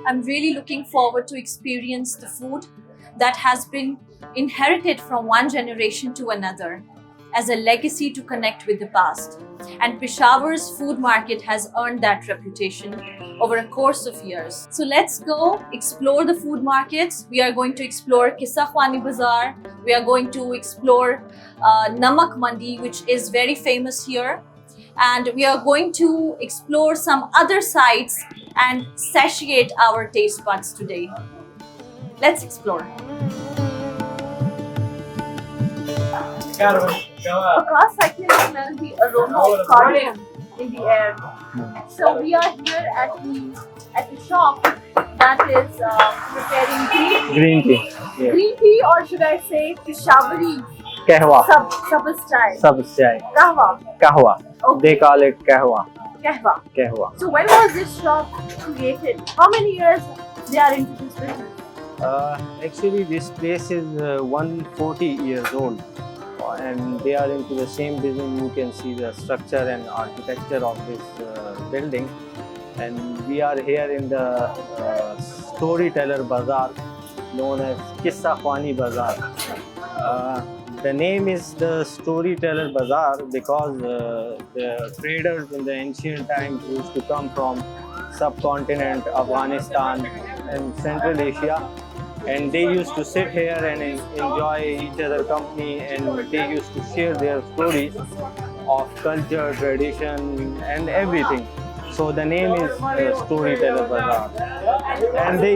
I'm really looking forward to experience the food that has been inherited from one generation to another as a legacy to connect with the past. And Peshawar's food market has earned that reputation over a course of years. So let's go explore the food markets. We are going to explore Qissa Khwani Bazaar. We are going to explore Namak Mandi, which is very famous here. And we are going to explore some other sites and satiate our taste buds today. Let's explore. Because I can smell the aroma of cardamom in the air. So we are here at the shop that is preparing Green tea. Yeah. green tea, or should I say Peshawari Qehwa. Sab chai. Qehwa. Okay. They call it Qehwa. Qehwa. So when was this shop created? How many years they are into this business? Actually, this place is 140 years old, and they are into the same business. You can see the structure and architecture of this building. And we are here in the Storyteller Bazaar, known as Qissa Khwani Bazaar. The name is the Storyteller Bazaar because the traders in the ancient times used to come from subcontinent, Afghanistan and Central Asia, and they used to sit here and enjoy each other company, and they used to share their stories of culture, tradition and everything. So the name is Storyteller Bazaar. And they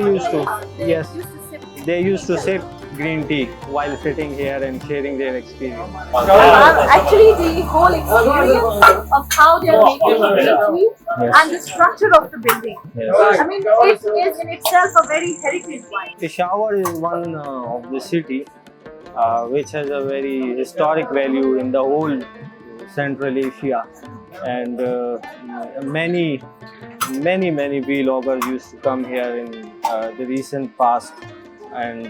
used to sip green tea while sitting here and sharing their experience. Actually, the whole experience of how they are making green tea and the structure of the building. Yes. I mean, it is in itself a very heritage one. Peshawar is one of the city which has a very historic value in the whole Central Asia, and many vloggers used to come here in the recent past, and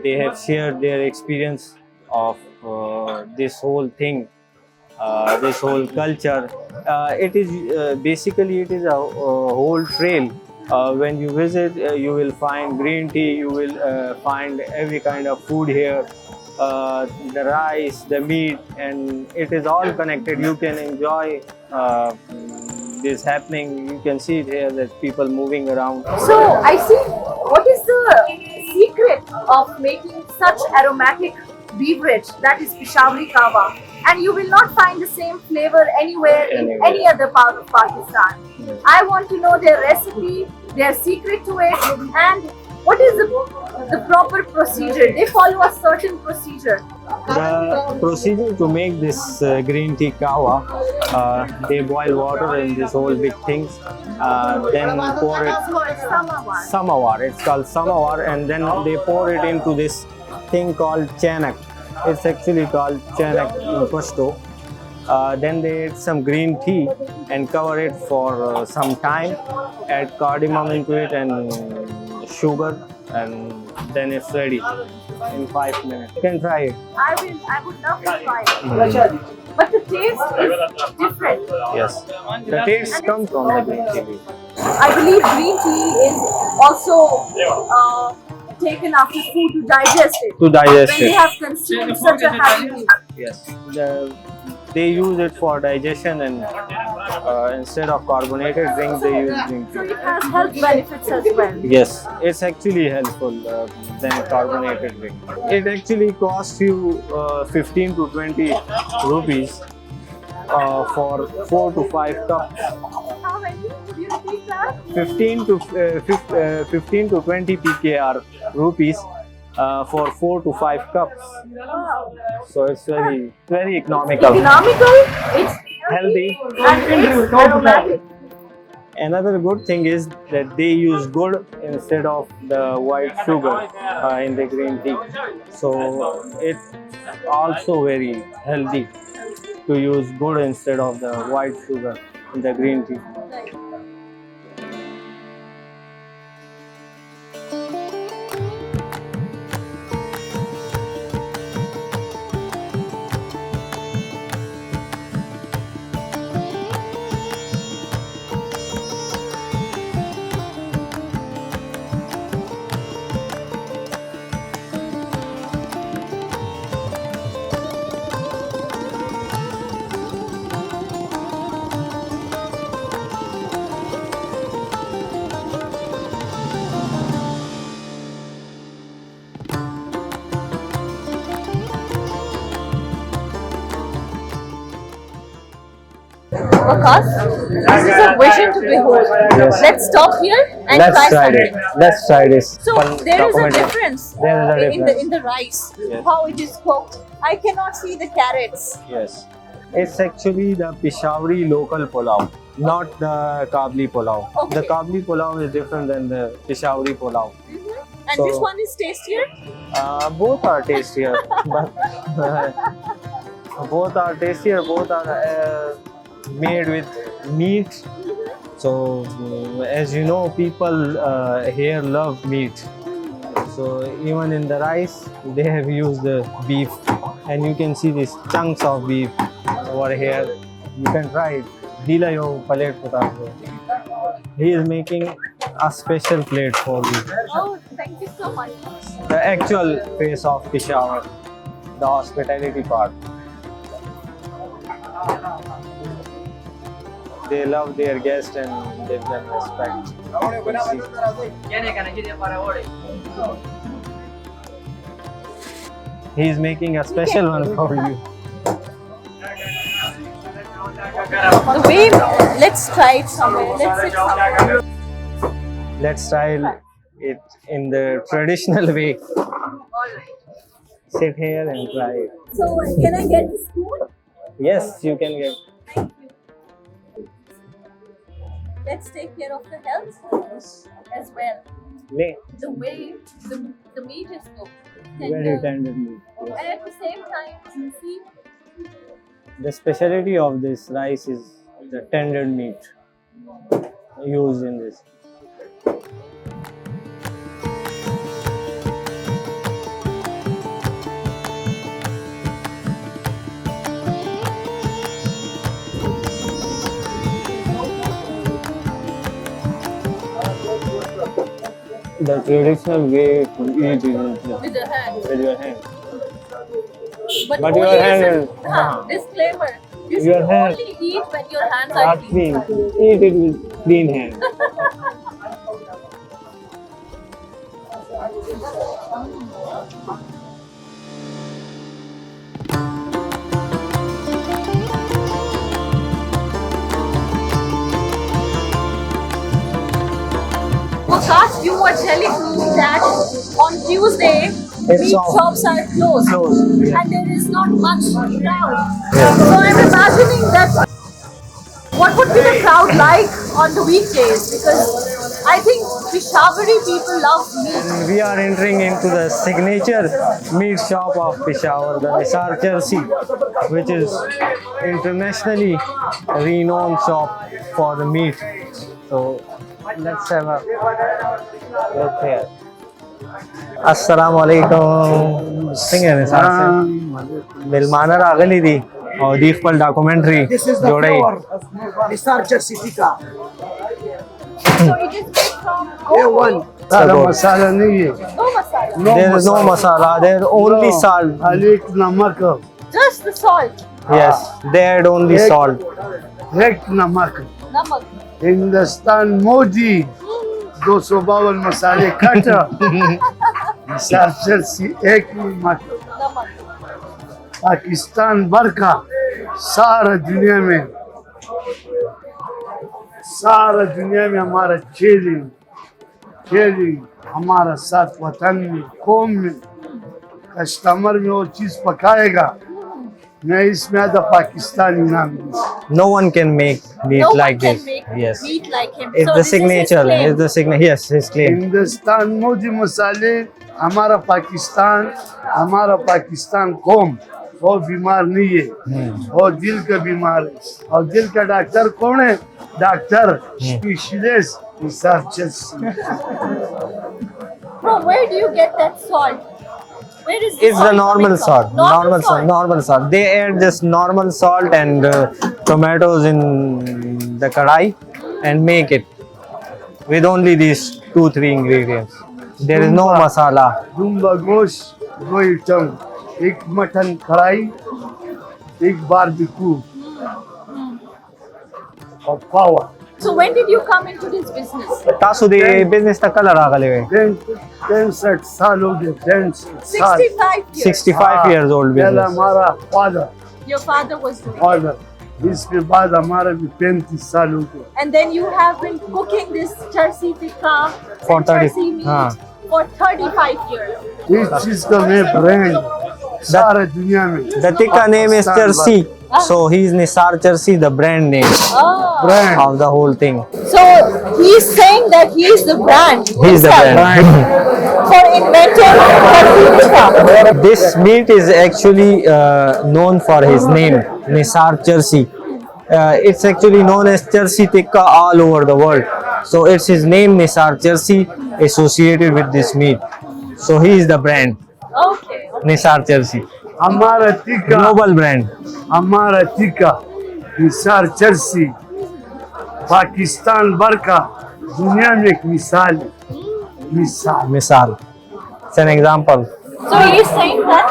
they have shared their experience of this whole thing, this whole culture. It is basically it is a whole trail. When you visit, you will find green tea, you will find every kind of food here, the rice, the meat, and it is all connected. You can enjoy this happening. You can see it here, that people moving around. So I see. What is the secret of making such aromatic beverage that is Peshawari Qehwa? And you will not find the same flavor anywhere in any other part of Pakistan. Yes. I want to know their recipe, their secret to it, and what is the proper procedure. They follow a certain procedure. The procedure to make this green tea qehwa, they boil water in this whole big things, then pour it samovar. It's called samovar, and then they pour it into this thing called chanak. It's actually called chanak in Pashto. Then they add some green tea and cover it for some time. Add cardamom into it and sugar, and then it's ready in 5 minutes. You can try it. I would love to try it. But the taste is different. Yes, the taste comes from the green tea. I believe green tea is also taken after food to digest it. To digest when they have consumed such a heavy meal. Yes, they use it for digestion, and instead of carbonated drink, they use green So tea. it has health benefits as well. Yes, it's actually helpful than carbonated drink. It actually costs you 15 to 20 rupees for 4 to 5 cups. How many? Could you repeat that? 15 to 20 PKR rupees for 4 to 5 cups. Wow. So it's very economical. Economical, it's Healthy. and it's aromatic. Another good thing is that they use gur instead of the white sugar in the green tea. So it's also very healthy to use gur instead of the white sugar in the green tea. Waqas, this is a vision to behold. Yes. Let's stop here and Let's try try something. it. Let's try this. So Fun there is a documentary. difference There is a difference. in the rice, Yes. how it is cooked. I cannot see the carrots. Yes. It's actually the Peshawari local pulao, not the Kabli pulao. Okay. The Kabli pulao is different than the Peshawari pulao. And So- this one is tastier? Both are tastier, but both are tastier. Both are made with meat. So, as you know, people here love meat. So even in the rice, they have used the beef, and you can see these chunks of beef over here. You can try it. Dila yo plate pata ho. He is making a special plate for you. Oh, thank you so much. The actual face of Peshawar, the hospitality part. They love their guests and give them respect. He is making a special one for you. The way, let's try it somewhere. Let's sit somewhere. Let's try it in the traditional way. Sit here and try it. So, can I get the spoon? Yes, you can get. Thank you. Let's take care of the health as well. The way the meat is cooked. Very tender meat. And at the same time, juicy. The specialty of this rice is the tender meat used in this. The traditional way to eat is With the hand. with your hand. But But only your hand is is- disclaimer. You Your should hand- only eat when your hands are Not clean. clean. Eat it with clean hand. Waqas, you were telling me that on Tuesday, meat off. shops are closed. Closed, yeah. And there is not much crowd. So I'm imagining that what would be the crowd like on the weekdays? Because I think Peshawari people love meat. We are entering into the signature meat shop of Peshawar, the Nisar Chelsea, which is internationally renowned shop for the meat. So let's have a look here. Assalamu alaikum. Singer Nisar se. Milmanar आ गई थी और दीप पर documentary This is the जोड़े flower of Nisar City. So it is made from A1. सारा मसाला नहीं है. no masala. There is no masala, there is only salt. खाली एक नमक. Just the salt. Yes, they add only salt. एक नमक. Namak. Hindustan Modi 252 मसाले कट. निसार चर्ची एक नमक. Namak. पाकिस्तान बरका सारा दुनिया में हमारा चेलिंग हमारा साथ वतन में कौम में कस्टमर में वो चीज पकाएगा मैं इसमें आधा पाकिस्तानी नाम दूँ. No one can make meat No like one can this. make Yes, meat like him. it's So the this is his signature. claim. It's the signature. Yes, his claim. Hindustan Modi मसाले हमारा पाकिस्तान कौम वो बीमार नहीं है और दिल का बीमार है और दिल का डॉक्टर कौन है doctor specialist researchers. From where do you get that salt? Where is It's the salt normal coming salt. from? Normal salt. They add just normal salt and tomatoes in the kadai and make it with only these 2-3 ingredients. There is no masala. दुम्बा गोश्त 2 item एक mutton कढ़ाई एक barbecue और पावा. So when did you come into this business? Tasu the business ta kala ragale. 65 साल हो गए. 65 years. 65 years old पहला business. हमारा father Your father was doing it. इसके बाद हमारा भी 35 साल हो गए। And then you have been cooking this charsi tikka For and 30 charsi meat हाँ. for 35 years. इस चीज का मैं ब्रांड सारे दुनिया में The tikka name is Charsi. So he is Nisar Charsi, the brand name Oh. Brand of the whole thing. So he's saying that he is the brand. He is the himself brand. for inventing charsi tikka. This meat is actually known for his name, Nisar Charsi. It's actually known as Charsi Tikka all over the world. So it's his name, Nisar Charsi, associated with this meat. So he is the brand, Okay. Nisar Charsi. हमारा tikka Global brand. हमारा टिक्का निसार चर्सी पाकिस्तान भर का दुनिया में एक मिसाल है। मिसाल Misal. It's an example. So he's saying that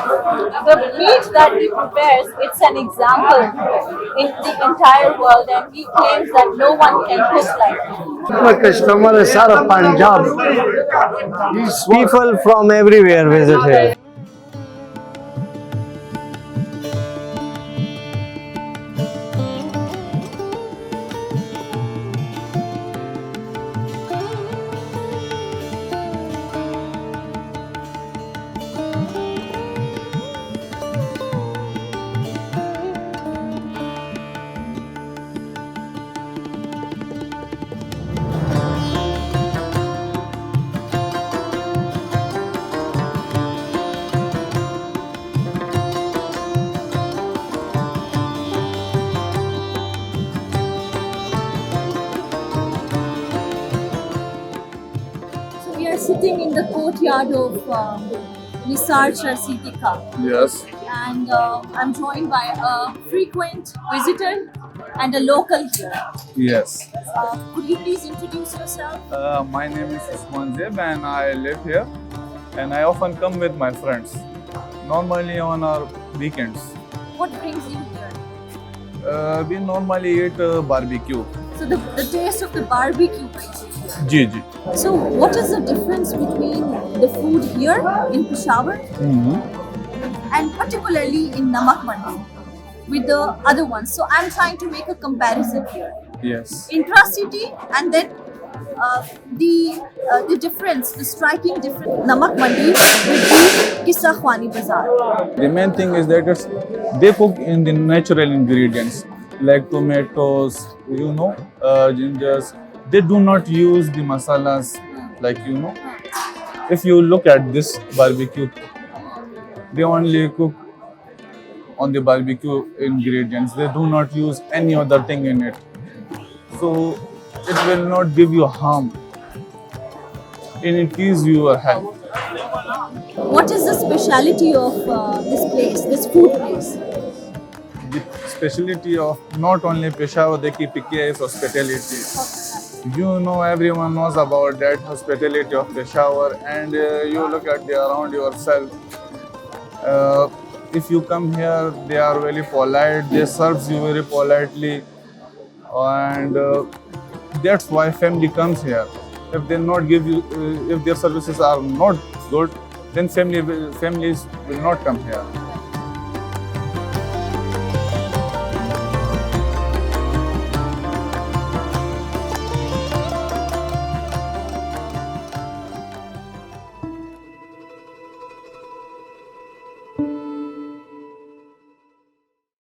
the meat that he prepares, it's an example in the entire world, and he claims that no one can cook like him. अपना कस्टमर है सारा पंजाब इस वक्त People from everywhere visit here. So we are sitting in the courtyard of Nisar Charsi Tikka, Yes, and I'm joined by a frequent visitor and a local here. yes. Could you please introduce yourself? My name is Usman Zeb and I live here. And I often come with my friends. Normally on our weekends. What brings you here? We normally eat barbecue. So the taste of the barbecue brings you here. Ji, ji. So what is the difference between the food here in Peshawar and particularly in Namak Mandi with the other ones? So I'm trying to make a comparison here. Yes. Intra-city and then the difference, the striking difference, Namak Mandi with the Qissa Khwani Bazaar. The main thing is that they cook in the natural ingredients like tomatoes, gingers. They do not use the masalas like If you look at this barbecue, they only cook on the barbecue ingredients. They do not use any other thing in it. So it will not give you harm and increase your health. What is the speciality of this place, this food place? The specialty of not only Peshawar, the PK is hospitality. Everyone knows about that hospitality of Peshawar, and you look at around yourself. If you come here, they are very polite. They serve you very politely, and that's why family comes here. If they not give you, if their services are not good, then families will not come here.